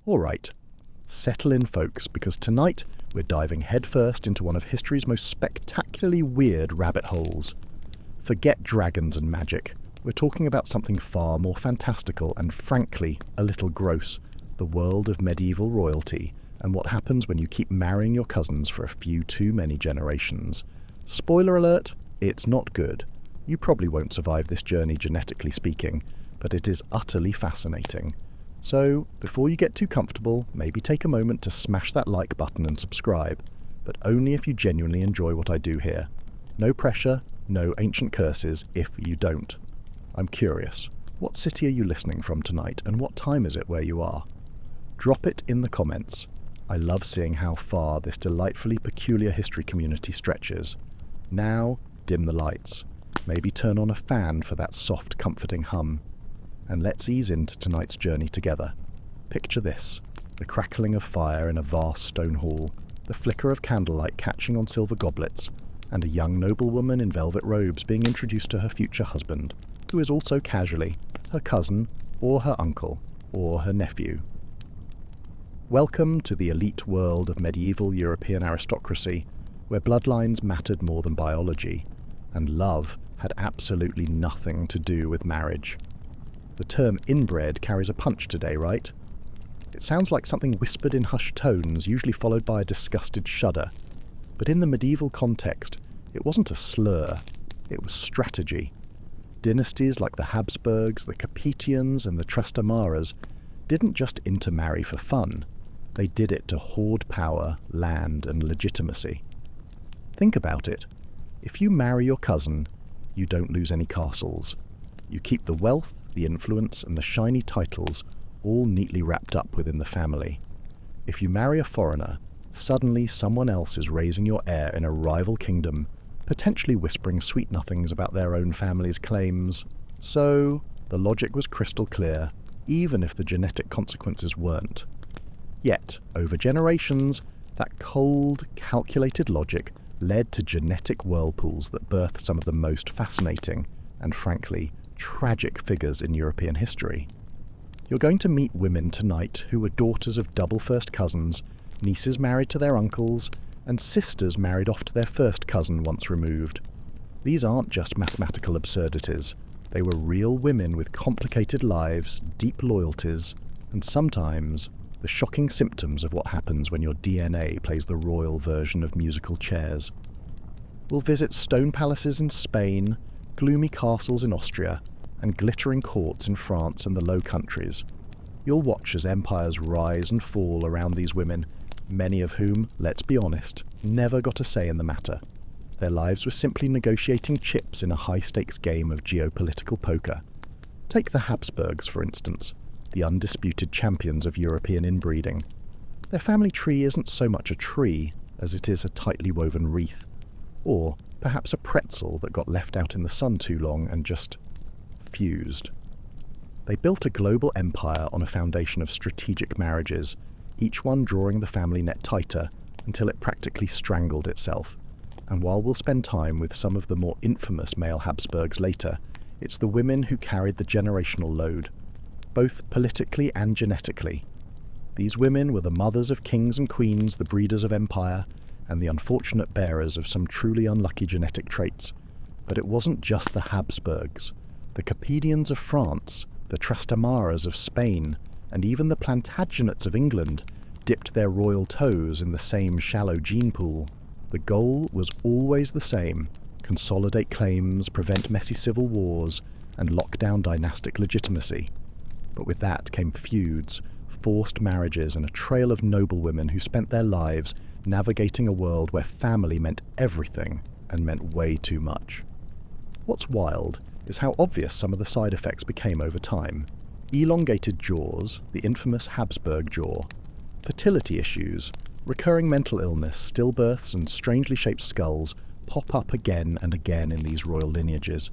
Alright, settle in folks, because tonight we're diving headfirst into one of history's most spectacularly weird rabbit holes. Forget dragons and magic. We're talking about something far more fantastical and frankly a little gross. The world of medieval royalty and what happens when you keep marrying your cousins for a few too many generations. Spoiler alert, it's not good. You probably won't survive this journey genetically speaking, but it is utterly fascinating. So, before you get too comfortable, maybe take a moment to smash that like button and subscribe, but only if you genuinely enjoy what I do here. No pressure, no ancient curses if you don't. I'm curious, what city are you listening from tonight, and what time is it where you are? Drop it in the comments. I love seeing how far this delightfully peculiar history community stretches. Now, dim the lights. Maybe turn on a fan for that soft, comforting hum. And let's ease into tonight's journey together. Picture this: the crackling of fire in a vast stone hall, the flicker of candlelight catching on silver goblets, and a young noblewoman in velvet robes being introduced to her future husband, who is also casually her cousin, or her uncle, or her nephew. Welcome to the elite world of medieval European aristocracy, where bloodlines mattered more than biology, and love had absolutely nothing to do with marriage. The term inbred carries a punch today, right? It sounds like something whispered in hushed tones, usually followed by a disgusted shudder. But in the medieval context, it wasn't a slur, it was strategy. Dynasties like the Habsburgs, the Capetians, and the Trastamaras didn't just intermarry for fun. They did it to hoard power, land, and legitimacy. Think about it. If you marry your cousin, you don't lose any castles. You keep the wealth, the influence, and the shiny titles all neatly wrapped up within the family. If you marry a foreigner, suddenly someone else is raising your heir in a rival kingdom, potentially whispering sweet nothings about their own family's claims. So, the logic was crystal clear, even if the genetic consequences weren't. Yet, over generations, that cold, calculated logic led to genetic whirlpools that birthed some of the most fascinating, and frankly, tragic figures in European history. You're going to meet women tonight who were daughters of double first cousins, nieces married to their uncles, and sisters married off to their first cousin once removed. These aren't just mathematical absurdities. They were real women with complicated lives, deep loyalties, and sometimes the shocking symptoms of what happens when your DNA plays the royal version of musical chairs. We'll visit stone palaces in Spain, gloomy castles in Austria, and glittering courts in France and the Low Countries. You'll watch as empires rise and fall around these women, many of whom, let's be honest, never got a say in the matter. Their lives were simply negotiating chips in a high-stakes game of geopolitical poker. Take the Habsburgs, for instance, the undisputed champions of European inbreeding. Their family tree isn't so much a tree as it is a tightly woven wreath, or perhaps a pretzel that got left out in the sun too long and just fused. They built a global empire on a foundation of strategic marriages, each one drawing the family net tighter until it practically strangled itself. And while we'll spend time with some of the more infamous male Habsburgs later, it's the women who carried the generational load, both politically and genetically. These women were the mothers of kings and queens, the breeders of empire, and the unfortunate bearers of some truly unlucky genetic traits. But it wasn't just the Habsburgs. The Capetians of France, the Trastamaras of Spain, and even the Plantagenets of England dipped their royal toes in the same shallow gene pool. The goal was always the same: consolidate claims, prevent messy civil wars, and lock down dynastic legitimacy. But with that came feuds, forced marriages, and a trail of noblewomen who spent their lives navigating a world where family meant everything and meant way too much. What's wild is how obvious some of the side effects became over time. Elongated jaws, the infamous Habsburg jaw, fertility issues, recurring mental illness, stillbirths, and strangely shaped skulls pop up again and again in these royal lineages.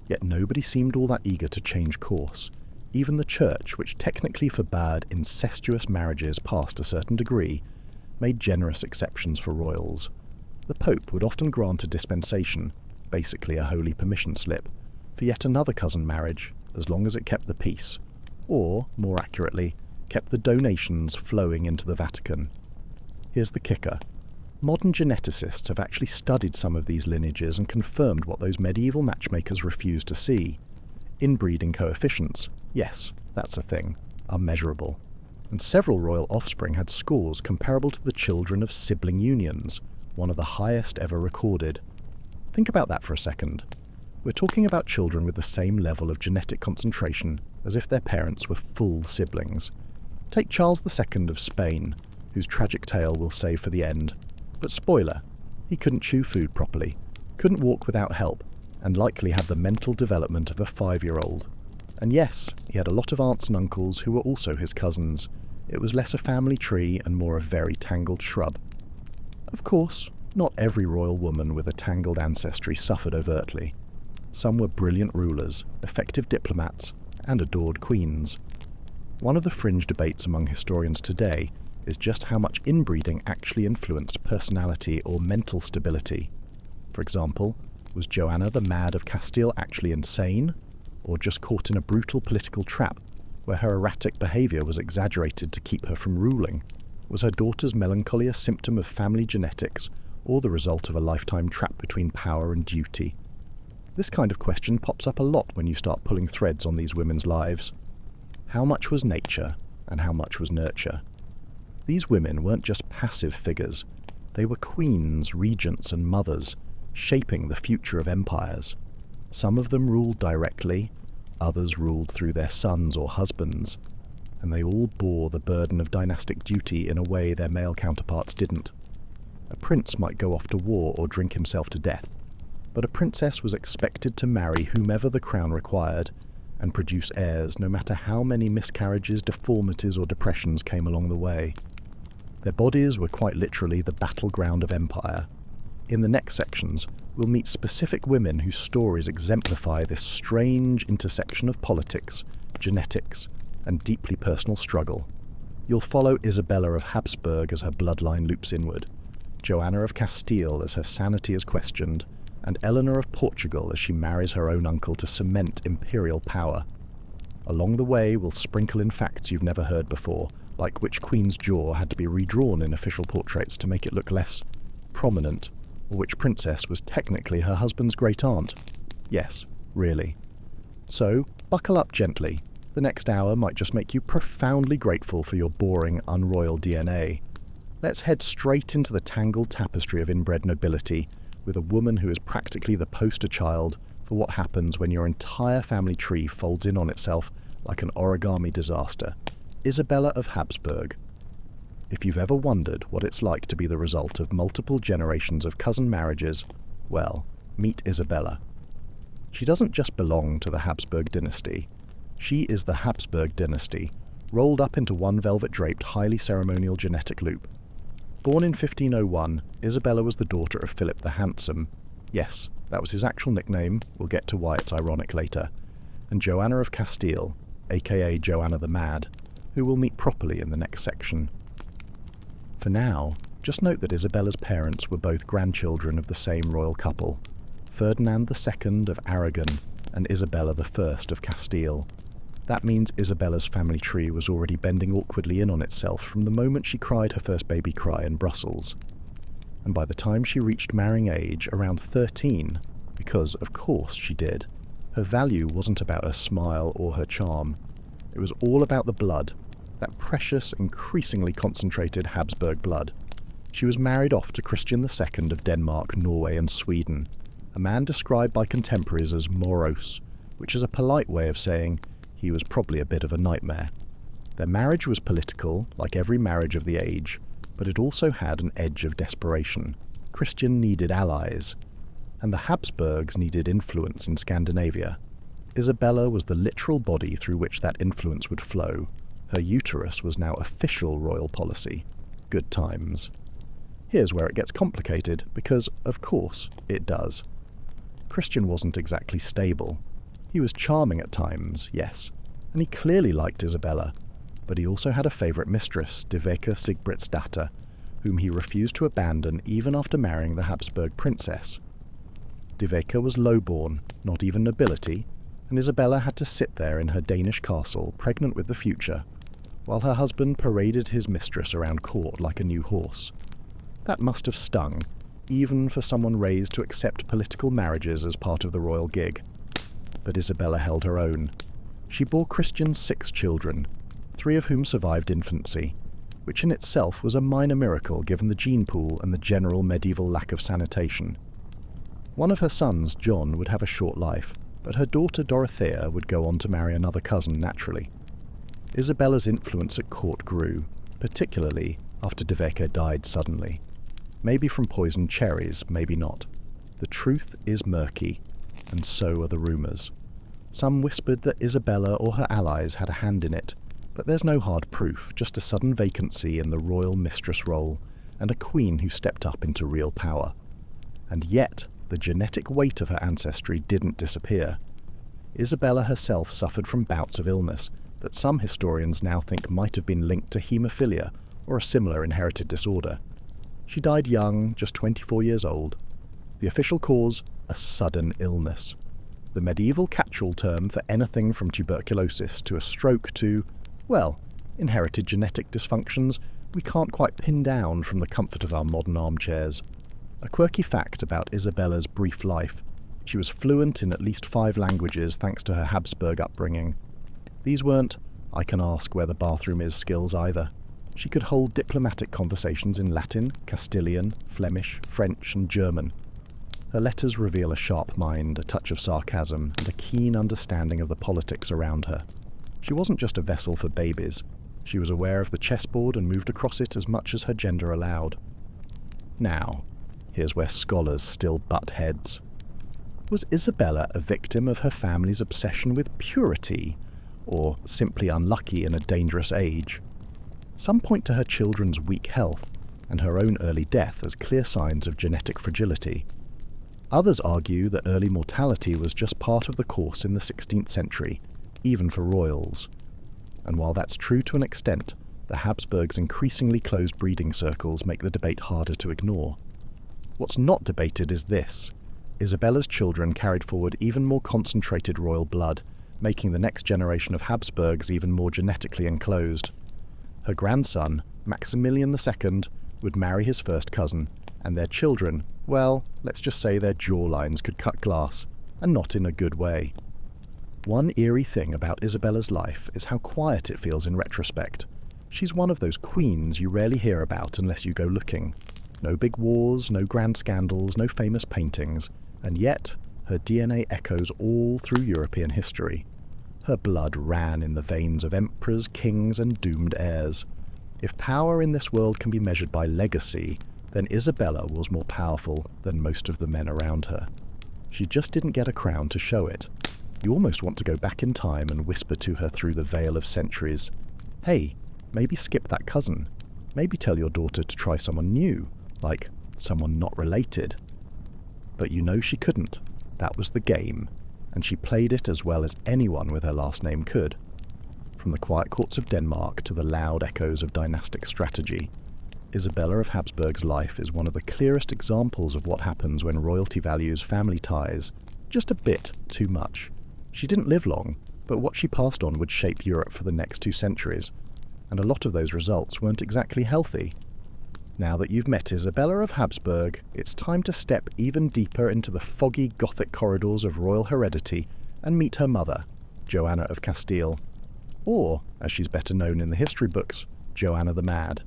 Yet nobody seemed all that eager to change course. Even the church, which technically forbade incestuous marriages past a certain degree, made generous exceptions for royals. The Pope would often grant a dispensation, basically a holy permission slip, for yet another cousin marriage, as long as it kept the peace, or, more accurately, kept the donations flowing into the Vatican. Here's the kicker. Modern geneticists have actually studied some of these lineages and confirmed what those medieval matchmakers refused to see. Inbreeding coefficients, yes, that's a thing, are measurable. And several royal offspring had scores comparable to the children of sibling unions, one of the highest ever recorded. Think about that for a second. We're talking about children with the same level of genetic concentration as if their parents were full siblings. Take Charles II of Spain, whose tragic tale we'll save for the end. But spoiler, he couldn't chew food properly, couldn't walk without help, and likely had the mental development of a 5-year-old. And yes, he had a lot of aunts and uncles who were also his cousins. It was less a family tree and more a very tangled shrub. Of course, not every royal woman with a tangled ancestry suffered overtly. Some were brilliant rulers, effective diplomats, and adored queens. One of the fringe debates among historians today is just how much inbreeding actually influenced personality or mental stability. For example, was Joanna the Mad of Castile actually insane, or just caught in a brutal political trap where her erratic behaviour was exaggerated to keep her from ruling? Was her daughter's melancholy a symptom of family genetics, or the result of a lifetime trap between power and duty? This kind of question pops up a lot when you start pulling threads on these women's lives. How much was nature, and how much was nurture? These women weren't just passive figures. They were queens, regents, and mothers, shaping the future of empires. Some of them ruled directly, others ruled through their sons or husbands, and they all bore the burden of dynastic duty in a way their male counterparts didn't. A prince might go off to war or drink himself to death, but a princess was expected to marry whomever the crown required, and produce heirs no matter how many miscarriages, deformities, or depressions came along the way. Their bodies were quite literally the battleground of empire. In the next sections, we'll meet specific women whose stories exemplify this strange intersection of politics, genetics, and deeply personal struggle. You'll follow Isabella of Habsburg as her bloodline loops inward, Joanna of Castile as her sanity is questioned, and Eleanor of Portugal as she marries her own uncle to cement imperial power. Along the way, we'll sprinkle in facts you've never heard before, like which queen's jaw had to be redrawn in official portraits to make it look less prominent, or which princess was technically her husband's great-aunt. Yes, really. So, buckle up gently. The next hour might just make you profoundly grateful for your boring, unroyal DNA. Let's head straight into the tangled tapestry of inbred nobility, with a woman who is practically the poster child for what happens when your entire family tree folds in on itself like an origami disaster. Isabella of Habsburg. If you've ever wondered what it's like to be the result of multiple generations of cousin marriages, well, meet Isabella. She doesn't just belong to the Habsburg dynasty. She is the Habsburg dynasty, rolled up into one velvet-draped, highly ceremonial genetic loop. Born in 1501, Isabella was the daughter of Philip the Handsome. Yes, that was his actual nickname, we'll get to why it's ironic later. And Joanna of Castile, aka Joanna the Mad, who we'll meet properly in the next section. For now, just note that Isabella's parents were both grandchildren of the same royal couple, Ferdinand II of Aragon and Isabella I of Castile. That means Isabella's family tree was already bending awkwardly in on itself from the moment she cried her first baby cry in Brussels. And by the time she reached marrying age, around 13, because of course she did, her value wasn't about her smile or her charm. It was all about the blood, that precious, increasingly concentrated Habsburg blood. She was married off to Christian II of Denmark, Norway and Sweden, a man described by contemporaries as morose, which is a polite way of saying he was probably a bit of a nightmare. Their marriage was political, like every marriage of the age, but it also had an edge of desperation. Christian needed allies, and the Habsburgs needed influence in Scandinavia. Isabella was the literal body through which that influence would flow. Her uterus was now official royal policy. Good times. Here's where it gets complicated, because, of course, it does. Christian wasn't exactly stable. He was charming at times, yes, and he clearly liked Isabella, but he also had a favourite mistress, Dyveke Sigbritsdatter, whom he refused to abandon even after marrying the Habsburg princess. Dyveke was lowborn, not even nobility, and Isabella had to sit there in her Danish castle, pregnant with the future, while her husband paraded his mistress around court like a new horse. That must have stung, even for someone raised to accept political marriages as part of the royal gig. But Isabella held her own. She bore Christian 6 children, 3 of whom survived infancy, which in itself was a minor miracle given the gene pool and the general medieval lack of sanitation. One of her sons, John, would have a short life, but her daughter Dorothea would go on to marry another cousin naturally. Isabella's influence at court grew, particularly after De Vecchia died suddenly. Maybe from poisoned cherries, maybe not. The truth is murky, and so are the rumours. Some whispered that Isabella or her allies had a hand in it, but there's no hard proof, just a sudden vacancy in the royal mistress role, and a queen who stepped up into real power. And yet, the genetic weight of her ancestry didn't disappear. Isabella herself suffered from bouts of illness that some historians now think might have been linked to haemophilia or a similar inherited disorder. She died young, just 24 years old. The official cause, a sudden illness. The medieval catch-all term for anything from tuberculosis to a stroke to, well, inherited genetic dysfunctions we can't quite pin down from the comfort of our modern armchairs. A quirky fact about Isabella's brief life: she was fluent in at least 5 languages thanks to her Habsburg upbringing. These weren't "I can ask where the bathroom is" skills either. She could hold diplomatic conversations in Latin, Castilian, Flemish, French and German. Her letters reveal a sharp mind, a touch of sarcasm, and a keen understanding of the politics around her. She wasn't just a vessel for babies. She was aware of the chessboard and moved across it as much as her gender allowed. Now, here's where scholars still butt heads. Was Isabella a victim of her family's obsession with purity, or simply unlucky in a dangerous age? Some point to her children's weak health and her own early death as clear signs of genetic fragility. Others argue that early mortality was just part of the course in the 16th century, even for royals. And while that's true to an extent, the Habsburgs' increasingly closed breeding circles make the debate harder to ignore. What's not debated is this: Isabella's children carried forward even more concentrated royal blood, making the next generation of Habsburgs even more genetically enclosed. Her grandson, Maximilian II, would marry his first cousin, and their children, well, let's just say their jawlines could cut glass, and not in a good way. One eerie thing about Isabella's life is how quiet it feels in retrospect. She's one of those queens you rarely hear about unless you go looking. No big wars, no grand scandals, no famous paintings, and yet her DNA echoes all through European history. Her blood ran in the veins of emperors, kings, and doomed heirs. If power in this world can be measured by legacy, then Isabella was more powerful than most of the men around her. She just didn't get a crown to show it. You almost want to go back in time and whisper to her through the veil of centuries, "Hey, maybe skip that cousin. Maybe tell your daughter to try someone new, like someone not related." But you know she couldn't. That was the game, and she played it as well as anyone with her last name could. From the quiet courts of Denmark to the loud echoes of dynastic strategy, Isabella of Habsburg's life is one of the clearest examples of what happens when royalty values family ties just a bit too much. She didn't live long, but what she passed on would shape Europe for the next 2 centuries, and a lot of those results weren't exactly healthy. Now that you've met Isabella of Habsburg, it's time to step even deeper into the foggy Gothic corridors of royal heredity and meet her mother, Joanna of Castile. Or, as she's better known in the history books, Joanna the Mad.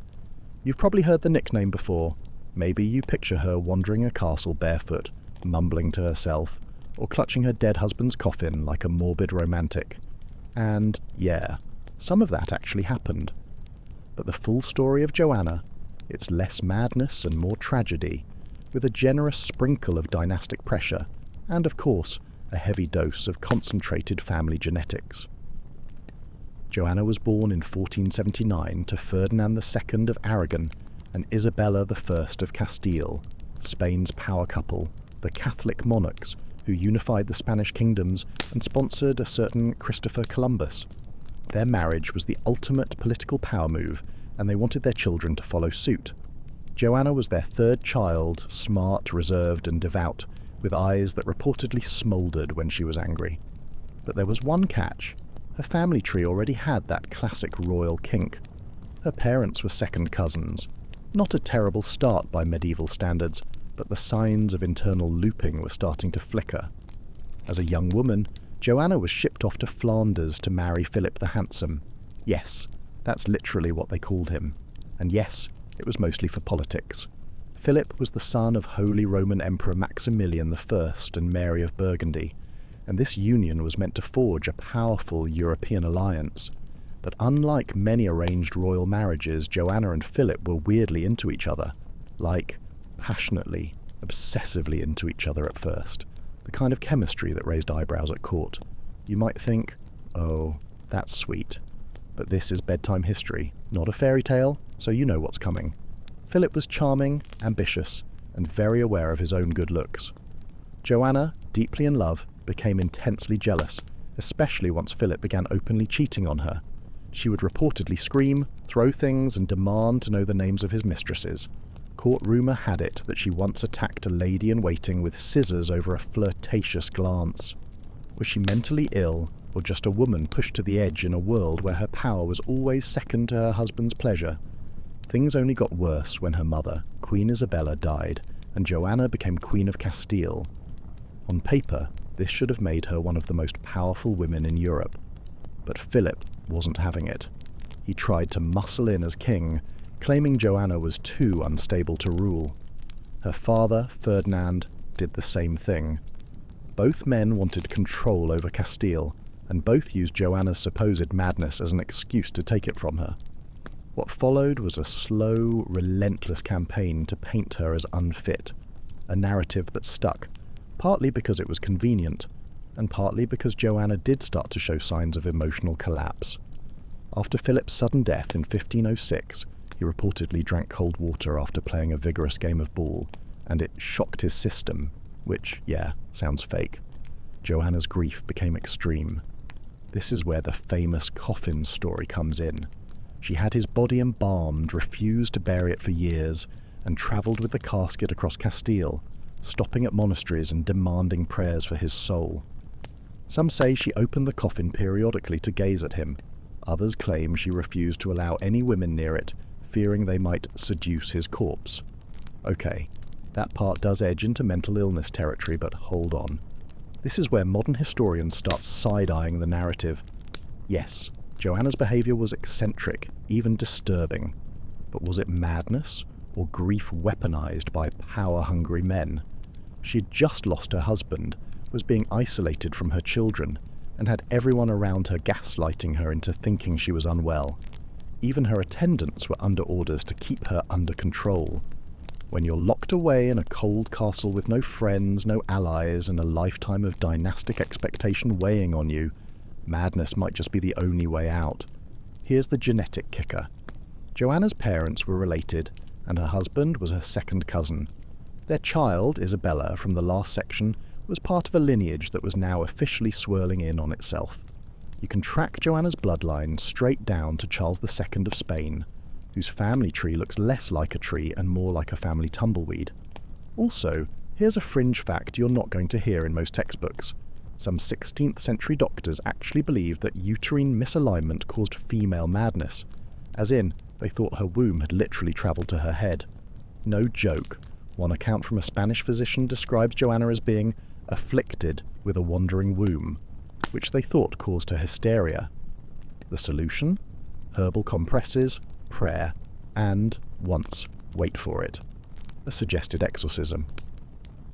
You've probably heard the nickname before. Maybe you picture her wandering a castle barefoot, mumbling to herself, or clutching her dead husband's coffin like a morbid romantic. And, yeah, some of that actually happened. But the full story of Joanna, it's less madness and more tragedy, with a generous sprinkle of dynastic pressure, and of course, a heavy dose of concentrated family genetics. Joanna was born in 1479 to Ferdinand II of Aragon and Isabella I of Castile, Spain's power couple, the Catholic monarchs who unified the Spanish kingdoms and sponsored a certain Christopher Columbus. Their marriage was the ultimate political power move, and they wanted their children to follow suit. Joanna was their 3rd child, smart, reserved, and devout, with eyes that reportedly smouldered when she was angry. But there was one catch. Her family tree already had that classic royal kink. Her parents were second cousins. Not a terrible start by medieval standards, but the signs of internal looping were starting to flicker. As a young woman, Joanna was shipped off to Flanders to marry Philip the Handsome. Yes, that's literally what they called him. And yes, it was mostly for politics. Philip was the son of Holy Roman Emperor Maximilian I and Mary of Burgundy, and this union was meant to forge a powerful European alliance. But unlike many arranged royal marriages, Joanna and Philip were weirdly into each other. Like, passionately, obsessively into each other at first. The kind of chemistry that raised eyebrows at court. You might think, oh, that's sweet. But this is bedtime history, not a fairy tale, so you know what's coming. Philip was charming, ambitious, and very aware of his own good looks. Joanna, deeply in love, became intensely jealous, especially once Philip began openly cheating on her. She would reportedly scream, throw things, and demand to know the names of his mistresses. Court rumour had it that she once attacked a lady-in-waiting with scissors over a flirtatious glance. Was she mentally ill, or just a woman pushed to the edge in a world where her power was always second to her husband's pleasure? Things only got worse when her mother, Queen Isabella, died, and Joanna became Queen of Castile. On paper, this should have made her one of the most powerful women in Europe. But Philip wasn't having it. He tried to muscle in as king, claiming Joanna was too unstable to rule. Her father, Ferdinand, did the same thing. Both men wanted control over Castile, and both used Joanna's supposed madness as an excuse to take it from her. What followed was a slow, relentless campaign to paint her as unfit, a narrative that stuck, partly because it was convenient, and partly because Joanna did start to show signs of emotional collapse. After Philip's sudden death in 1506, he reportedly drank cold water after playing a vigorous game of ball, and it shocked his system, which, yeah, sounds fake. Joanna's grief became extreme. This is where the famous coffin story comes in. She had his body embalmed, refused to bury it for years, and travelled with the casket across Castile, stopping at monasteries and demanding prayers for his soul. Some say she opened the coffin periodically to gaze at him. Others claim she refused to allow any women near it, fearing they might seduce his corpse. Okay, that part does edge into mental illness territory, but hold on. This is where modern historians start side-eyeing the narrative. Yes, Joanna's behaviour was eccentric, even disturbing. But was it madness, or grief weaponized by power-hungry men? She had just lost her husband, was being isolated from her children, and had everyone around her gaslighting her into thinking she was unwell. Even her attendants were under orders to keep her under control. When you're locked away in a cold castle with no friends, no allies, and a lifetime of dynastic expectation weighing on you, madness might just be the only way out. Here's the genetic kicker. Joanna's parents were related, and her husband was her second cousin. Their child, Isabella, from the last section, was part of a lineage that was now officially swirling in on itself. You can track Joanna's bloodline straight down to Charles II of Spain, whose family tree looks less like a tree and more like a family tumbleweed. Also, here's a fringe fact you're not going to hear in most textbooks. Some 16th century doctors actually believed that uterine misalignment caused female madness, as in, they thought her womb had literally travelled to her head. No joke. One account from a Spanish physician describes Joanna as being afflicted with a wandering womb, which they thought caused her hysteria. The solution? Herbal compresses, prayer, and, once, wait for it, a suggested exorcism.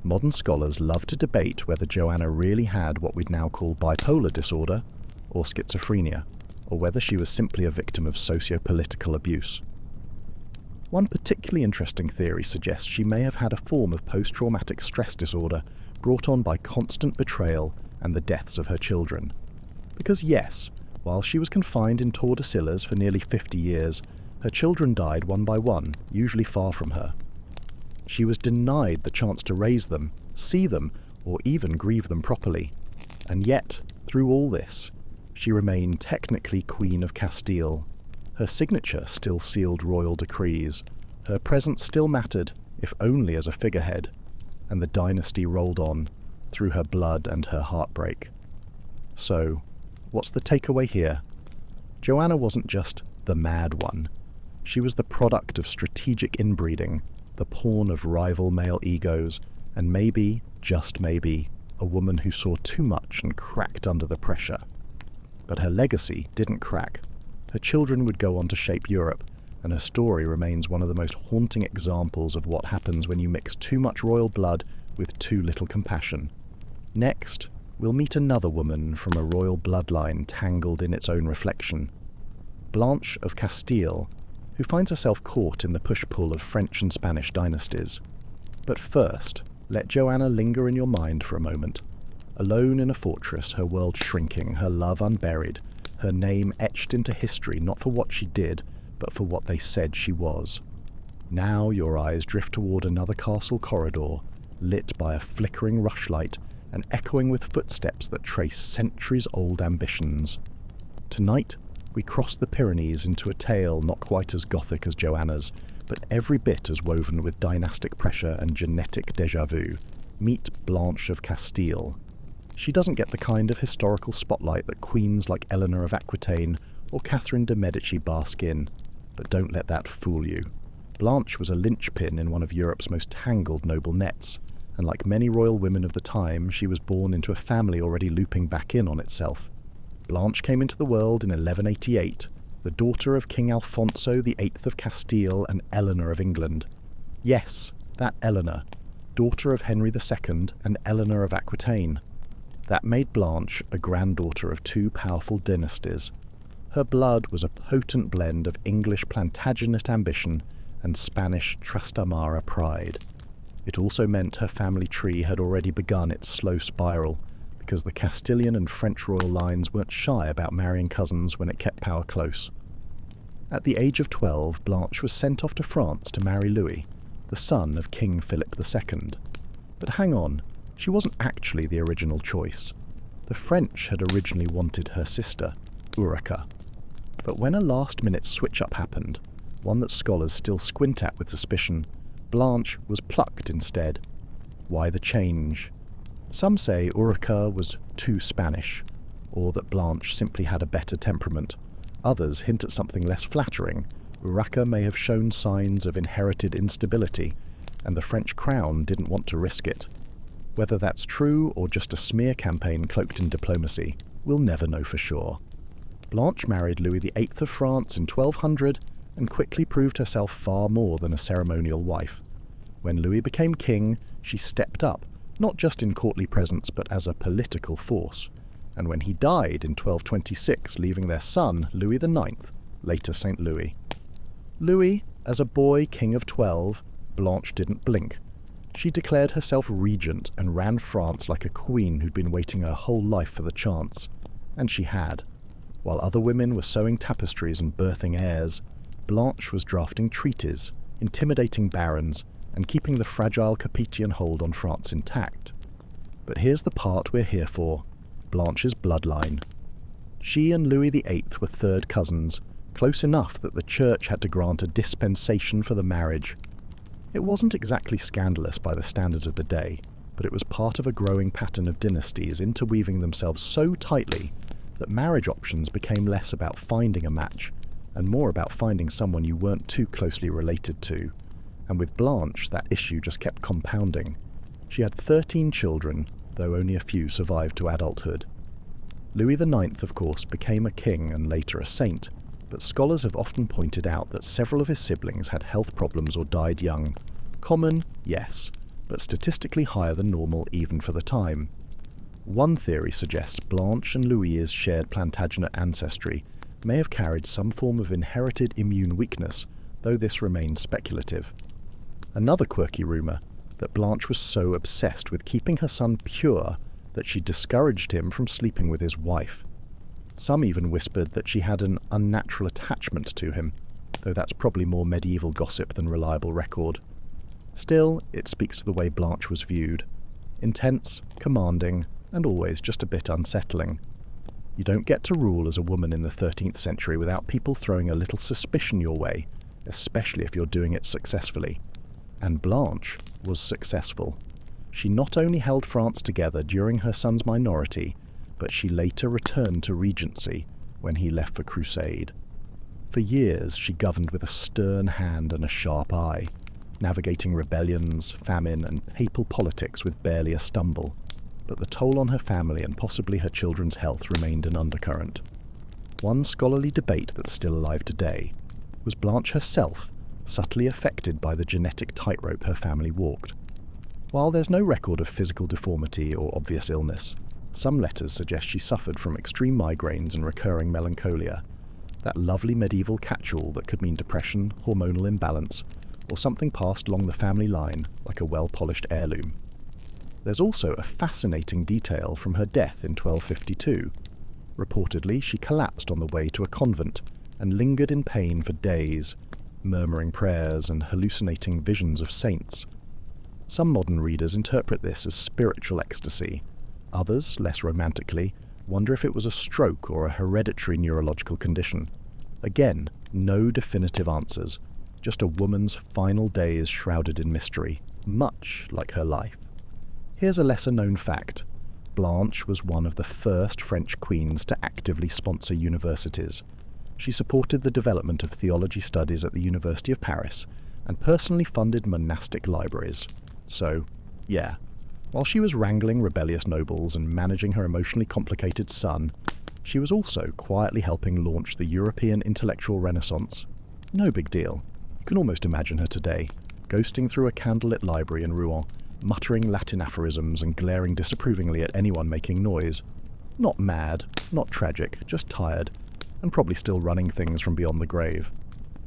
Modern scholars love to debate whether Joanna really had what we'd now call bipolar disorder, or schizophrenia, or whether she was simply a victim of socio-political abuse. One particularly interesting theory suggests she may have had a form of post-traumatic stress disorder brought on by constant betrayal and the deaths of her children. Because yes, while she was confined in Tordesillas for nearly 50 years, her children died one by one, usually far from her. She was denied the chance to raise them, see them, or even grieve them properly. And yet, through all this, she remained technically Queen of Castile. Her signature still sealed royal decrees. Her presence still mattered, if only as a figurehead. And the dynasty rolled on, through her blood and her heartbreak. So, What's the takeaway here? Joanna wasn't just the mad one. She was the product of strategic inbreeding, the pawn of rival male egos, and maybe, just maybe, a woman who saw too much and cracked under the pressure. But her legacy didn't crack. Her children would go on to shape Europe, and her story remains one of the most haunting examples of what happens when you mix too much royal blood with too little compassion. Next, we'll meet another woman from a royal bloodline tangled in its own reflection. Blanche of Castile, who finds herself caught in the push-pull of French and Spanish dynasties. But first, let Joanna linger in your mind for a moment. Alone in a fortress, her world shrinking, her love unburied, her name etched into history not for what she did, but for what they said she was. Now your eyes drift toward another castle corridor, lit by a flickering rushlight and echoing with footsteps that trace centuries-old ambitions. Tonight, we cross the Pyrenees into a tale not quite as gothic as Joanna's, but every bit as woven with dynastic pressure and genetic déjà vu. Meet Blanche of Castile. She doesn't get the kind of historical spotlight that queens like Eleanor of Aquitaine or Catherine de' Medici bask in, but don't let that fool you. Blanche was a linchpin in one of Europe's most tangled noble nets, and like many royal women of the time, she was born into a family already looping back in on itself. Blanche came into the world in 1188, the daughter of King Alfonso VIII of Castile and Eleanor of England. Yes, that Eleanor, daughter of Henry II and Eleanor of Aquitaine. That made Blanche a granddaughter of two powerful dynasties. Her blood was a potent blend of English Plantagenet ambition and Spanish Trastamara pride. It also meant her family tree had already begun its slow spiral, because the Castilian and French royal lines weren't shy about marrying cousins when it kept power close. At the age of 12, Blanche was sent off to France to marry Louis, the son of King Philip II. But hang on, she wasn't actually the original choice. The French had originally wanted her sister, Ulrica. But when a last-minute switch-up happened, one that scholars still squint at with suspicion, Blanche was plucked instead. Why the change? Some say Ulrica was too Spanish, or that Blanche simply had a better temperament. Others hint at something less flattering. Ulrica may have shown signs of inherited instability, and the French crown didn't want to risk it. Whether that's true or just a smear campaign cloaked in diplomacy, we'll never know for sure. Blanche married Louis VIII of France in 1200 and quickly proved herself far more than a ceremonial wife. When Louis became king, she stepped up, not just in courtly presence but as a political force. And when he died in 1226, leaving their son, Louis IX, later St. Louis. Louis, as a boy king of 12, Blanche didn't blink. She declared herself regent and ran France like a queen who'd been waiting her whole life for the chance. And she had. While other women were sewing tapestries and birthing heirs, Blanche was drafting treaties, intimidating barons, and keeping the fragile Capetian hold on France intact. But here's the part we're here for, Blanche's bloodline. She and Louis VIII were third cousins, close enough that the church had to grant a dispensation for the marriage. It wasn't exactly scandalous by the standards of the day, but it was part of a growing pattern of dynasties interweaving themselves so tightly that marriage options became less about finding a match and more about finding someone you weren't too closely related to. And with Blanche, that issue just kept compounding. She had 13 children, though only a few survived to adulthood. Louis IX, of course, became a king and later a saint, but scholars have often pointed out that several of his siblings had health problems or died young. Common, yes, but statistically higher than normal even for the time. One theory suggests Blanche and Louis's shared Plantagenet ancestry may have carried some form of inherited immune weakness, though this remains speculative. Another quirky rumour, that Blanche was so obsessed with keeping her son pure that she discouraged him from sleeping with his wife. Some even whispered that she had an unnatural attachment to him, though that's probably more medieval gossip than reliable record. Still, it speaks to the way Blanche was viewed. Intense, commanding, and always just a bit unsettling. You don't get to rule as a woman in the 13th century without people throwing a little suspicion your way, especially if you're doing it successfully. And Blanche was successful. She not only held France together during her son's minority, but she later returned to regency when he left for crusade. For years she governed with a stern hand and a sharp eye, navigating rebellions, famine, and papal politics with barely a stumble, but the toll on her family and possibly her children's health remained an undercurrent. One scholarly debate that's still alive today was Blanche herself subtly affected by the genetic tightrope her family walked. While there's no record of physical deformity or obvious illness, some letters suggest she suffered from extreme migraines and recurring melancholia, that lovely medieval catch-all that could mean depression, hormonal imbalance, or something passed along the family line like a well-polished heirloom. There's also a fascinating detail from her death in 1252. Reportedly, she collapsed on the way to a convent and lingered in pain for days, murmuring prayers and hallucinating visions of saints. Some modern readers interpret this as spiritual ecstasy. Others, less romantically, wonder if it was a stroke or a hereditary neurological condition. Again, no definitive answers, just a woman's final days shrouded in mystery, much like her life. Here's a lesser-known fact. Blanche was one of the first French queens to actively sponsor universities. She supported the development of theology studies at the University of Paris and personally funded monastic libraries. So, yeah, while she was wrangling rebellious nobles and managing her emotionally complicated son, she was also quietly helping launch the European intellectual renaissance. No big deal. You can almost imagine her today, ghosting through a candlelit library in Rouen, muttering Latin aphorisms and glaring disapprovingly at anyone making noise. Not mad, not tragic, just tired, and probably still running things from beyond the grave.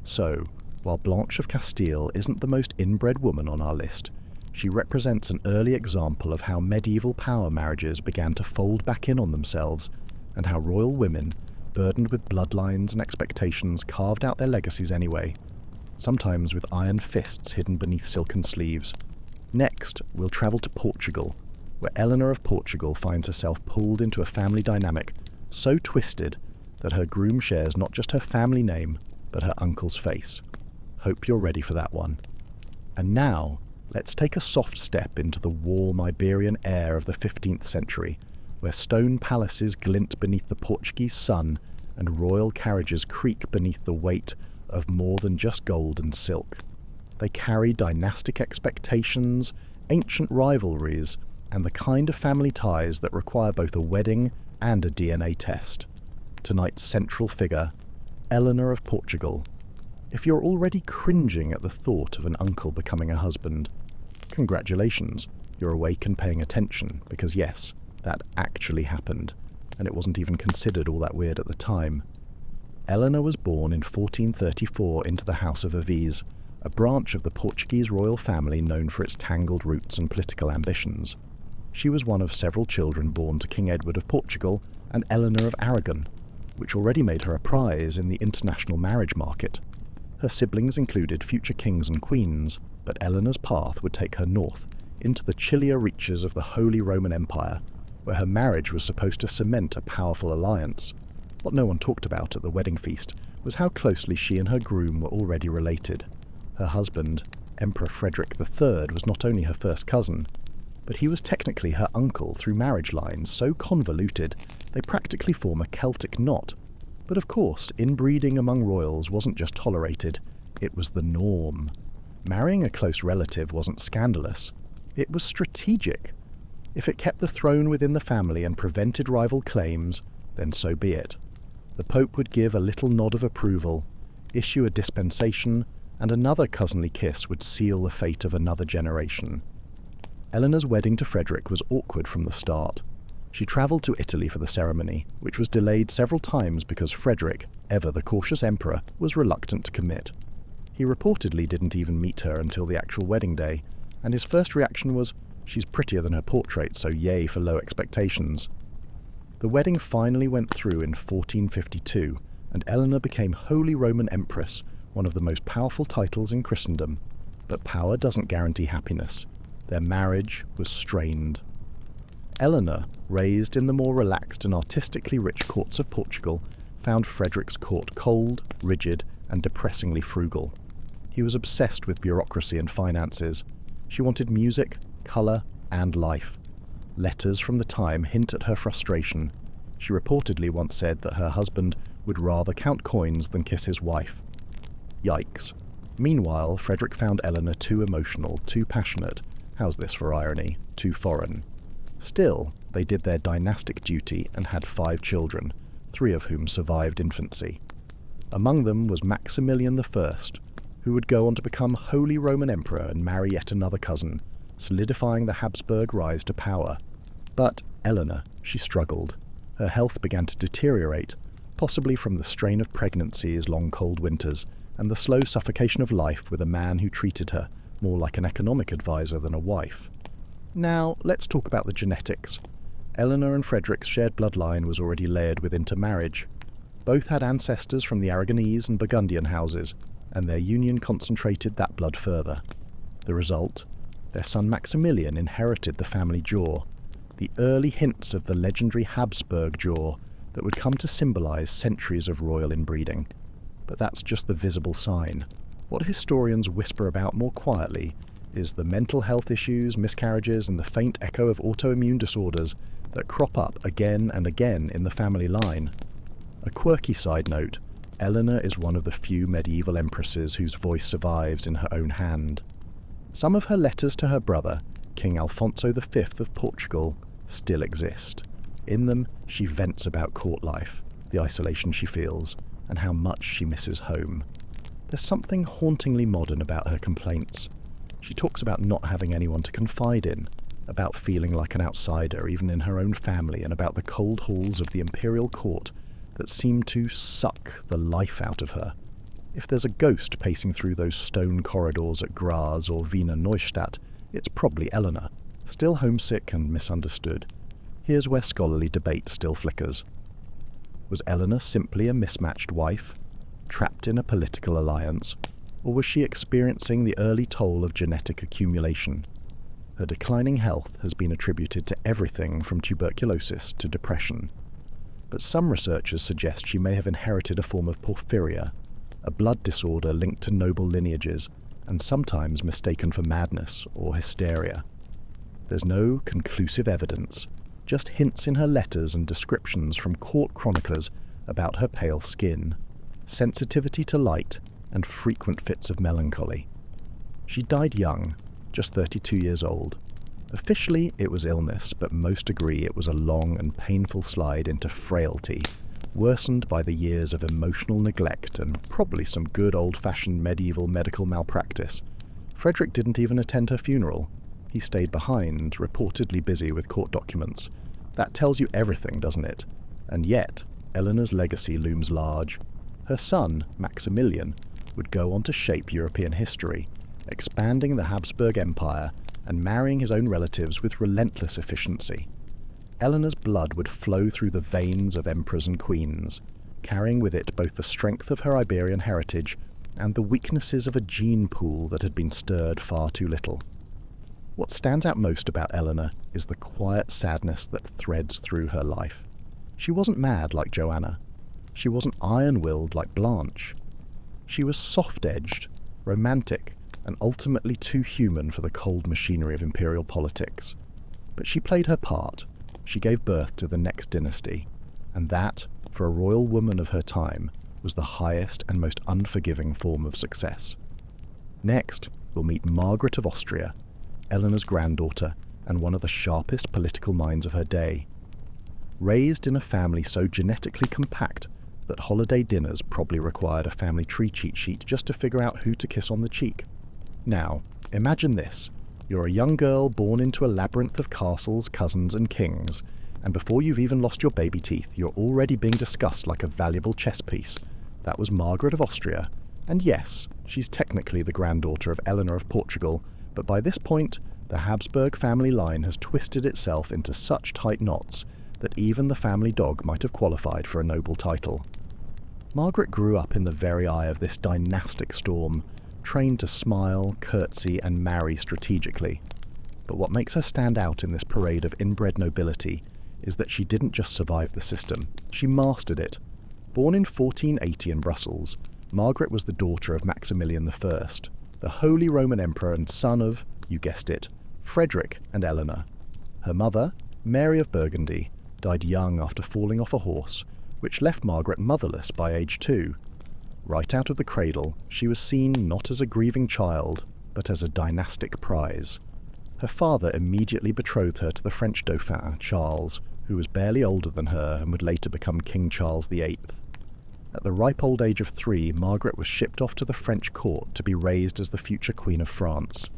So, while Blanche of Castile isn't the most inbred woman on our list, she represents an early example of how medieval power marriages began to fold back in on themselves, and how royal women, burdened with bloodlines and expectations, carved out their legacies anyway, sometimes with iron fists hidden beneath silken sleeves. Next, we'll travel to Portugal, where Eleanor of Portugal finds herself pulled into a family dynamic so twisted that her groom shares not just her family name, but her uncle's face. Hope you're ready for that one. And now, let's take a soft step into the warm Iberian air of the 15th century, where stone palaces glint beneath the Portuguese sun and royal carriages creak beneath the weight of more than just gold and silk. They carry dynastic expectations, ancient rivalries, and the kind of family ties that require both a wedding and a DNA test. Tonight's central figure, Eleanor of Portugal. If you're already cringing at the thought of an uncle becoming a husband, congratulations, you're awake and paying attention, because yes, that actually happened, and it wasn't even considered all that weird at the time. Eleanor was born in 1434 into the House of Aviz, a branch of the Portuguese royal family known for its tangled roots and political ambitions. She was one of several children born to King Edward of Portugal and Eleanor of Aragon, which already made her a prize in the international marriage market. Her siblings included future kings and queens, but Eleanor's path would take her north, into the chillier reaches of the Holy Roman Empire, where her marriage was supposed to cement a powerful alliance. What no one talked about at the wedding feast was how closely she and her groom were already related. Her husband, Emperor Frederick III, was not only her first cousin, but he was technically her uncle through marriage lines so convoluted they practically form a Celtic knot. But of course, inbreeding among royals wasn't just tolerated, it was the norm. Marrying a close relative wasn't scandalous, it was strategic. If it kept the throne within the family and prevented rival claims, then so be it. The Pope would give a little nod of approval, issue a dispensation, and another cousinly kiss would seal the fate of another generation. Eleanor's wedding to Frederick was awkward from the start. She travelled to Italy for the ceremony, which was delayed several times because Frederick, ever the cautious emperor, was reluctant to commit. He reportedly didn't even meet her until the actual wedding day, and his first reaction was, "She's prettier than her portrait, so yay for low expectations." The wedding finally went through in 1452, and Eleanor became Holy Roman Empress, one of the most powerful titles in Christendom. But power doesn't guarantee happiness. Their marriage was strained. Eleanor, raised in the more relaxed and artistically rich courts of Portugal, found Frederick's court cold, rigid, and depressingly frugal. He was obsessed with bureaucracy and finances. She wanted music, colour, and life. Letters from the time hint at her frustration. She reportedly once said that her husband would rather count coins than kiss his wife. Yikes. Meanwhile, Frederick found Eleanor too emotional, too passionate, how's this for irony, too foreign. Still, they did their dynastic duty and had 5 children, 3 of whom survived infancy. Among them was Maximilian I, who would go on to become Holy Roman Emperor and marry yet another cousin, solidifying the Habsburg rise to power. But Eleanor, she struggled. Her health began to deteriorate, possibly from the strain of pregnancies, long cold winters, and the slow suffocation of life with a man who treated her more like an economic advisor than a wife. Now, let's talk about the genetics. Eleanor and Frederick's shared bloodline was already layered with intermarriage. Both had ancestors from the Aragonese and Burgundian houses, and their union concentrated that blood further. The result? Their son Maximilian inherited the family jaw, the early hints of the legendary Habsburg jaw that would come to symbolize centuries of royal inbreeding. But that's just the visible sign. What historians whisper about more quietly is the mental health issues, miscarriages, and the faint echo of autoimmune disorders that crop up again and again in the family line. A quirky side note, Eleanor is one of the few medieval empresses whose voice survives in her own hand. Some of her letters to her brother, King Alfonso V of Portugal, still exist. In them, she vents about court life, the isolation she feels, and how much she misses home. There's something hauntingly modern about her complaints. She talks about not having anyone to confide in, about feeling like an outsider even in her own family, and about the cold halls of the imperial court that seem to suck the life out of her. If there's a ghost pacing through those stone corridors at Graz or Wiener Neustadt, it's probably Eleanor, still homesick and misunderstood. Here's where scholarly debate still flickers. Was Eleanor simply a mismatched wife, trapped in a political alliance, or was she experiencing the early toll of genetic accumulation? Her declining health has been attributed to everything from tuberculosis to depression. But some researchers suggest she may have inherited a form of porphyria, a blood disorder linked to noble lineages, and sometimes mistaken for madness or hysteria. There's no conclusive evidence, just hints in her letters and descriptions from court chroniclers about her pale skin, sensitivity to light, and frequent fits of melancholy. She died young, just 32 years old. Officially, it was illness, but most agree it was a long and painful slide into frailty, worsened by the years of emotional neglect and probably some good old-fashioned medieval medical malpractice. Frederick didn't even attend her funeral. He stayed behind, reportedly busy with court documents. That tells you everything, doesn't it? And yet, Eleanor's legacy looms large. Her son, Maximilian, would go on to shape European history, expanding the Habsburg Empire and marrying his own relatives with relentless efficiency. Eleanor's blood would flow through the veins of emperors and queens, carrying with it both the strength of her Iberian heritage and the weaknesses of a gene pool that had been stirred far too little. What stands out most about Eleanor is the quiet sadness that threads through her life. She wasn't mad like Joanna. She wasn't iron-willed like Blanche. She was soft-edged, romantic, and ultimately too human for the cold machinery of imperial politics. But she played her part. She gave birth to the next dynasty, and that, for a royal woman of her time, was the highest and most unforgiving form of success. Next, we'll meet Margaret of Austria, Eleanor's granddaughter and one of the sharpest political minds of her day. Raised in a family so genetically compact that holiday dinners probably required a family tree cheat sheet just to figure out who to kiss on the cheek. Now, imagine this. You're a young girl born into a labyrinth of castles, cousins, and kings, and before you've even lost your baby teeth, you're already being discussed like a valuable chess piece. That was Margaret of Austria, and yes, she's technically the granddaughter of Eleanor of Portugal, but by this point, the Habsburg family line has twisted itself into such tight knots that even the family dog might have qualified for a noble title. Margaret grew up in the very eye of this dynastic storm, trained to smile, curtsy, and marry strategically. But what makes her stand out in this parade of inbred nobility is that she didn't just survive the system, she mastered it. Born in 1480 in Brussels, Margaret was the daughter of Maximilian I, the Holy Roman Emperor and son of, you guessed it, Frederick and Eleanor. Her mother, Mary of Burgundy, died young after falling off a horse, which left Margaret motherless by age 2. Right out of the cradle, she was seen not as a grieving child, but as a dynastic prize. Her father immediately betrothed her to the French Dauphin, Charles, who was barely older than her and would later become King Charles VIII. At the ripe old age of 3, Margaret was shipped off to the French court to be raised as the future Queen of France.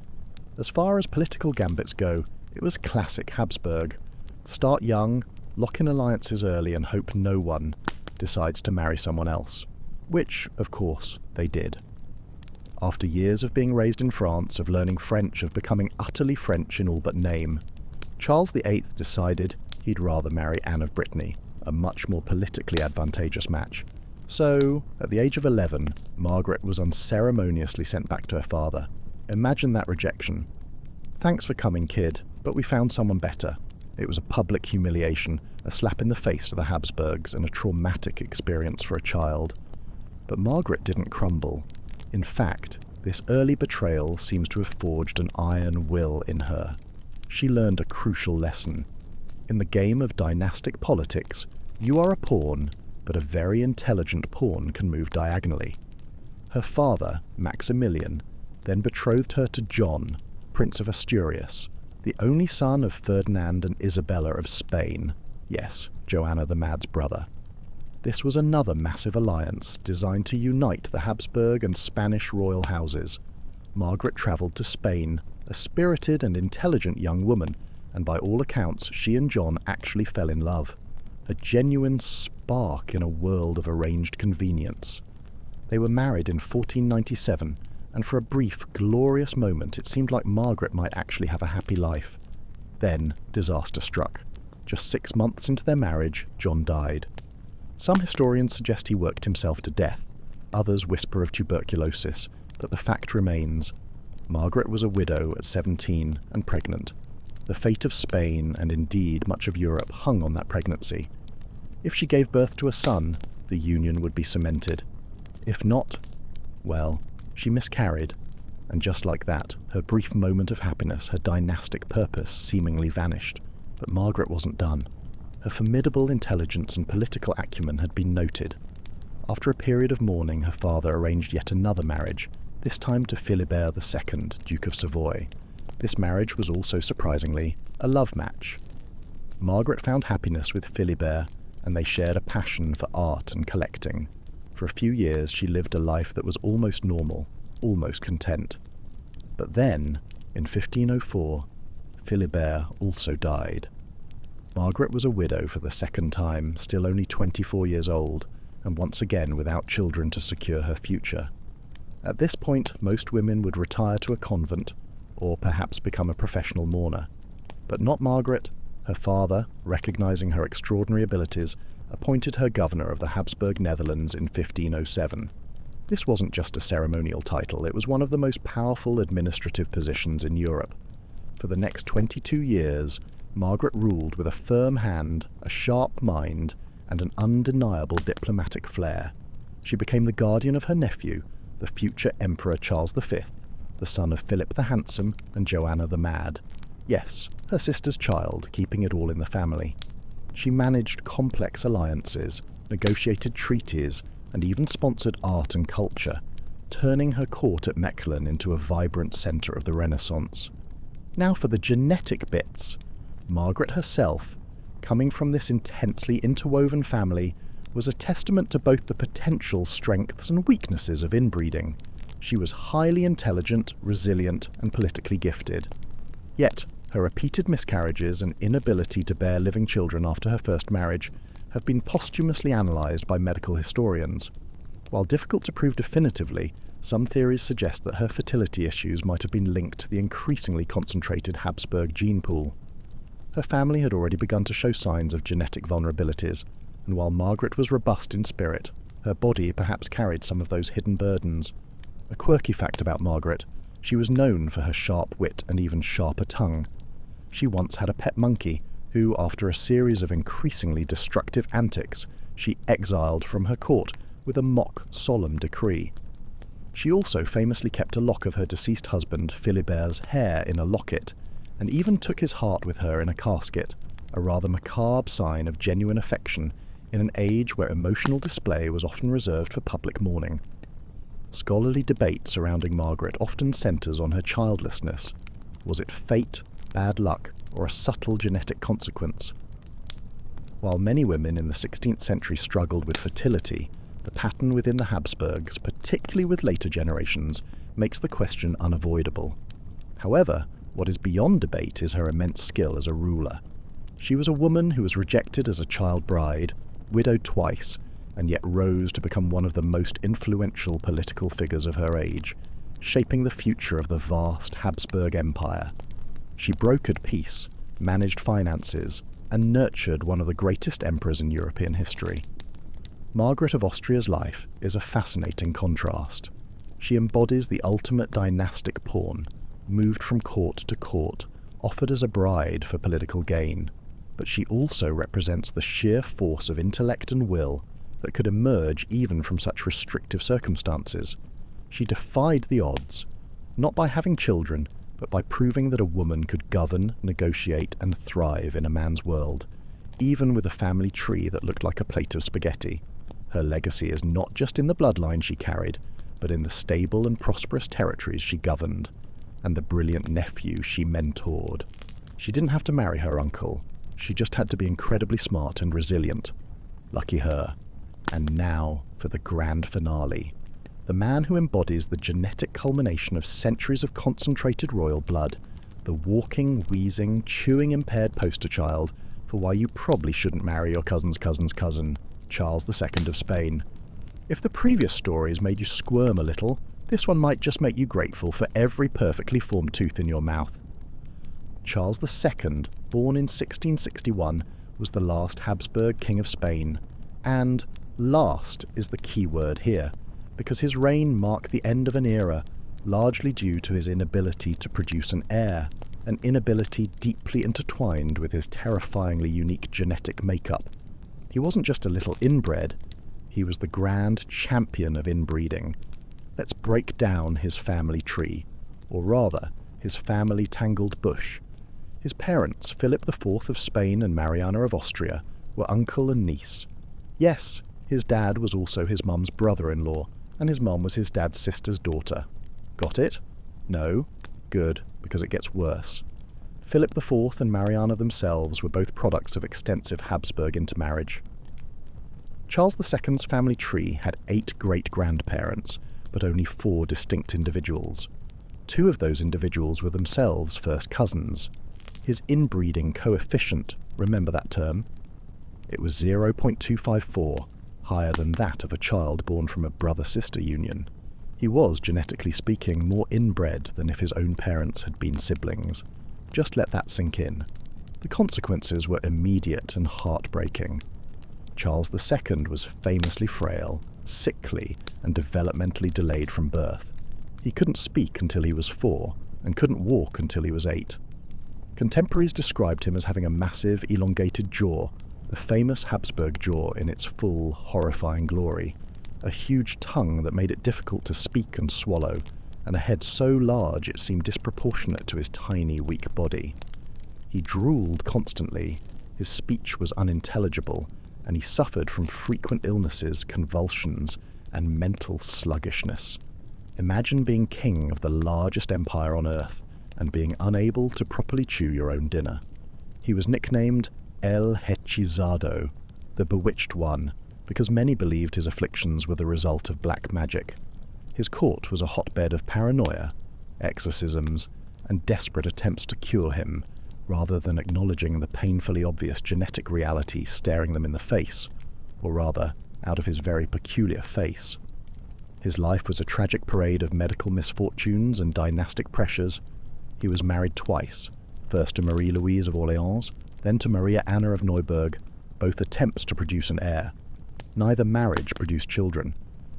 As far as political gambits go, it was classic Habsburg. Start young, lock in alliances early and hope no one decides to marry someone else. Which, of course, they did. After years of being raised in France, of learning French, of becoming utterly French in all but name, Charles VIII decided he'd rather marry Anne of Brittany, a much more politically advantageous match. So, at the age of 11, Margaret was unceremoniously sent back to her father. Imagine that rejection. "Thanks for coming, kid, but we found someone better." It was a public humiliation, a slap in the face to the Habsburgs, and a traumatic experience for a child. But Margaret didn't crumble. In fact, this early betrayal seems to have forged an iron will in her. She learned a crucial lesson. In the game of dynastic politics, you are a pawn, but a very intelligent pawn can move diagonally. Her father, Maximilian, then betrothed her to John, Prince of Asturias, the only son of Ferdinand and Isabella of Spain. Yes, Joanna the Mad's brother. This was another massive alliance designed to unite the Habsburg and Spanish royal houses. Margaret travelled to Spain, a spirited and intelligent young woman, and by all accounts she and John actually fell in love. A genuine spark in a world of arranged convenience. They were married in 1497, and for a brief, glorious moment it seemed like Margaret might actually have a happy life. Then disaster struck. Just 6 months into their marriage, John died. Some historians suggest he worked himself to death. Others whisper of tuberculosis, but the fact remains. Margaret was a widow at 17 and pregnant. The fate of Spain, and indeed much of Europe, hung on that pregnancy. If she gave birth to a son, the union would be cemented. If not, well, she miscarried, and just like that, her brief moment of happiness, her dynastic purpose, seemingly vanished. But Margaret wasn't done. Her formidable intelligence and political acumen had been noted. After a period of mourning, her father arranged yet another marriage, this time to Philibert II, Duke of Savoy. This marriage was also, surprisingly, a love match. Margaret found happiness with Philibert, and they shared a passion for art and collecting. For a few years she lived a life that was almost normal, almost content. But then, in 1504, Philibert also died. Margaret was a widow for the second time, still only 24 years old, and once again without children to secure her future. At this point, most women would retire to a convent, or perhaps become a professional mourner. But not Margaret. Her father, recognizing her extraordinary abilities, appointed her governor of the Habsburg Netherlands in 1507. This wasn't just a ceremonial title, it was one of the most powerful administrative positions in Europe. For the next 22 years, Margaret ruled with a firm hand, a sharp mind, and an undeniable diplomatic flair. She became the guardian of her nephew, the future Emperor Charles V, the son of Philip the Handsome and Joanna the Mad. Yes, her sister's child, keeping it all in the family. She managed complex alliances, negotiated treaties, and even sponsored art and culture, turning her court at Mechlin into a vibrant centre of the Renaissance. Now for the genetic bits. Margaret herself, coming from this intensely interwoven family, was a testament to both the potential strengths and weaknesses of inbreeding. She was highly intelligent, resilient, and politically gifted. Yet, her repeated miscarriages and inability to bear living children after her first marriage have been posthumously analysed by medical historians. While difficult to prove definitively, some theories suggest that her fertility issues might have been linked to the increasingly concentrated Habsburg gene pool. Her family had already begun to show signs of genetic vulnerabilities, and while Margaret was robust in spirit, her body perhaps carried some of those hidden burdens. A quirky fact about Margaret: she was known for her sharp wit and even sharper tongue. She once had a pet monkey, who, after a series of increasingly destructive antics, she exiled from her court with a mock solemn decree. She also famously kept a lock of her deceased husband Philibert's hair in a locket, and even took his heart with her in a casket, a rather macabre sign of genuine affection in an age where emotional display was often reserved for public mourning. Scholarly debate surrounding Margaret often centres on her childlessness. Was it fate, bad luck, or a subtle genetic consequence? While many women in the 16th century struggled with fertility, the pattern within the Habsburgs, particularly with later generations, makes the question unavoidable. However, what is beyond debate is her immense skill as a ruler. She was a woman who was rejected as a child bride, widowed twice, and yet rose to become one of the most influential political figures of her age, shaping the future of the vast Habsburg Empire. She brokered peace, managed finances, and nurtured one of the greatest emperors in European history. Margaret of Austria's life is a fascinating contrast. She embodies the ultimate dynastic pawn, moved from court to court, offered as a bride for political gain, but she also represents the sheer force of intellect and will that could emerge even from such restrictive circumstances. She defied the odds, not by having children, but by proving that a woman could govern, negotiate, and thrive in a man's world, even with a family tree that looked like a plate of spaghetti. Her legacy is not just in the bloodline she carried, but in the stable and prosperous territories she governed, and the brilliant nephew she mentored. She didn't have to marry her uncle. She just had to be incredibly smart and resilient. Lucky her. And now for the grand finale. The man who embodies the genetic culmination of centuries of concentrated royal blood, the walking, wheezing, chewing impaired poster child for why you probably shouldn't marry your cousin's cousin's cousin, Charles II of Spain. If the previous stories made you squirm a little, this one might just make you grateful for every perfectly formed tooth in your mouth. Charles II, born in 1661, was the last Habsburg king of Spain, and last is the key word here, because his reign marked the end of an era, largely due to his inability to produce an heir, an inability deeply intertwined with his terrifyingly unique genetic makeup. He wasn't just a little inbred, he was the grand champion of inbreeding. Let's break down his family tree, or rather, his family tangled bush. His parents, Philip IV of Spain and Mariana of Austria, were uncle and niece. Yes, his dad was also his mum's brother-in-law, and his mum was his dad's sister's daughter. Got it? No? Good, because it gets worse. Philip IV and Mariana themselves were both products of extensive Habsburg intermarriage. Charles II's family tree had 8 great-grandparents, but only 4 distinct individuals. 2 of those individuals were themselves first cousins. His inbreeding coefficient, remember that term? It was 0.254, higher than that of a child born from a brother-sister union. He was, genetically speaking, more inbred than if his own parents had been siblings. Just let that sink in. The consequences were immediate and heartbreaking. Charles II was famously frail, sickly, and developmentally delayed from birth. He couldn't speak until he was 4, and couldn't walk until he was 8. Contemporaries described him as having a massive, elongated jaw, the famous Habsburg jaw in its full, horrifying glory, a huge tongue that made it difficult to speak and swallow, and a head so large it seemed disproportionate to his tiny, weak body. He drooled constantly, his speech was unintelligible, and he suffered from frequent illnesses, convulsions, and mental sluggishness. Imagine being king of the largest empire on earth, and being unable to properly chew your own dinner. He was nicknamed Hisardo, the Bewitched One, because many believed his afflictions were the result of black magic. His court was a hotbed of paranoia, exorcisms, and desperate attempts to cure him, rather than acknowledging the painfully obvious genetic reality staring them in the face, or rather, out of his very peculiar face. His life was a tragic parade of medical misfortunes and dynastic pressures. He was married twice, first to Marie Louise of Orleans, then to Maria Anna of Neuburg, both attempts to produce an heir. Neither marriage produced children.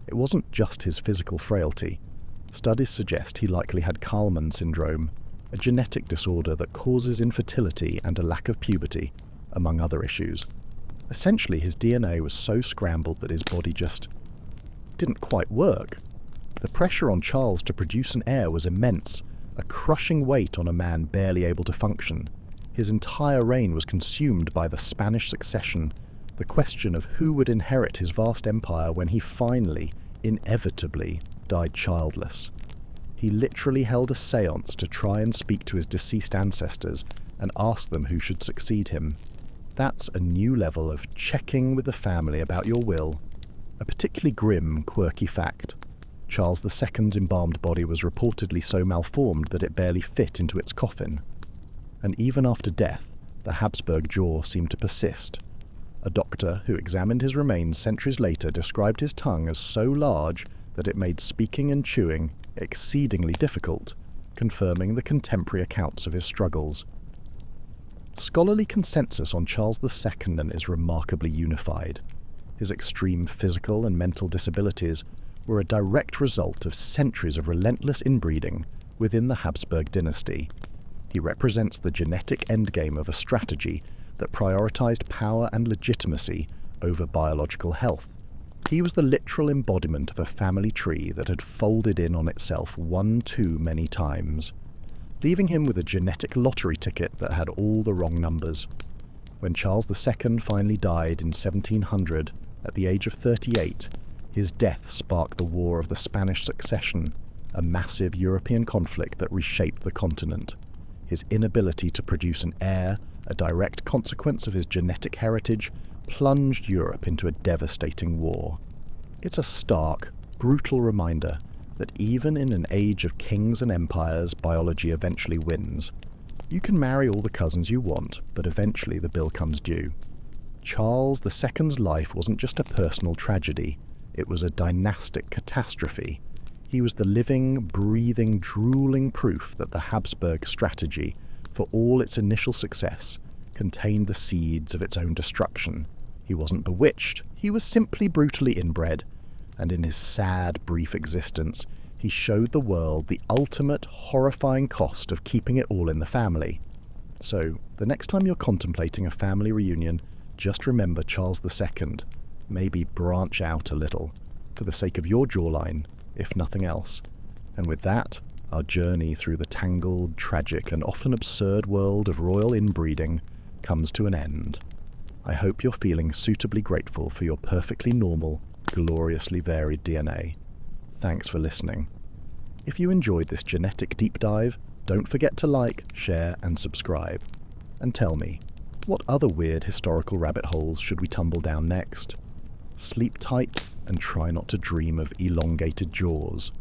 It wasn't just his physical frailty. Studies suggest he likely had Kallmann syndrome, a genetic disorder that causes infertility and a lack of puberty, among other issues. Essentially, his DNA was so scrambled that his body just didn't quite work. The pressure on Charles to produce an heir was immense, a crushing weight on a man barely able to function. His entire reign was consumed by the Spanish succession, the question of who would inherit his vast empire when he finally, inevitably, died childless. He literally held a séance to try and speak to his deceased ancestors and ask them who should succeed him. That's a new level of checking with the family about your will. A particularly grim, quirky fact. Charles II's embalmed body was reportedly so malformed that it barely fit into its coffin. And even after death, the Habsburg jaw seemed to persist. A doctor who examined his remains centuries later described his tongue as so large that it made speaking and chewing exceedingly difficult, confirming the contemporary accounts of his struggles. Scholarly consensus on Charles II is remarkably unified. His extreme physical and mental disabilities were a direct result of centuries of relentless inbreeding within the Habsburg dynasty. He represents the genetic endgame of a strategy that prioritized power and legitimacy over biological health. He was the literal embodiment of a family tree that had folded in on itself one too many times, leaving him with a genetic lottery ticket that had all the wrong numbers. When Charles II finally died in 1700, at the age of 38, his death sparked the War of the Spanish Succession, a massive European conflict that reshaped the continent. His inability to produce an heir, a direct consequence of his genetic heritage, plunged Europe into a devastating war. It's a stark, brutal reminder that even in an age of kings and empires, biology eventually wins. You can marry all the cousins you want, but eventually the bill comes due. Charles II's life wasn't just a personal tragedy, it was a dynastic catastrophe. He was the living, breathing, drooling proof that the Habsburg strategy, for all its initial success, contained the seeds of its own destruction. He wasn't bewitched, he was simply brutally inbred, and in his sad, brief existence, he showed the world the ultimate, horrifying cost of keeping it all in the family. So, the next time you're contemplating a family reunion, just remember Charles II. Maybe branch out a little, for the sake of your jawline, if nothing else. And with that, our journey through the tangled, tragic, and often absurd world of royal inbreeding comes to an end. I hope you're feeling suitably grateful for your perfectly normal, gloriously varied DNA. Thanks for listening. If you enjoyed this genetic deep dive, don't forget to like, share, and subscribe. And tell me, what other weird historical rabbit holes should we tumble down next? Sleep tight and try not to dream of elongated jaws.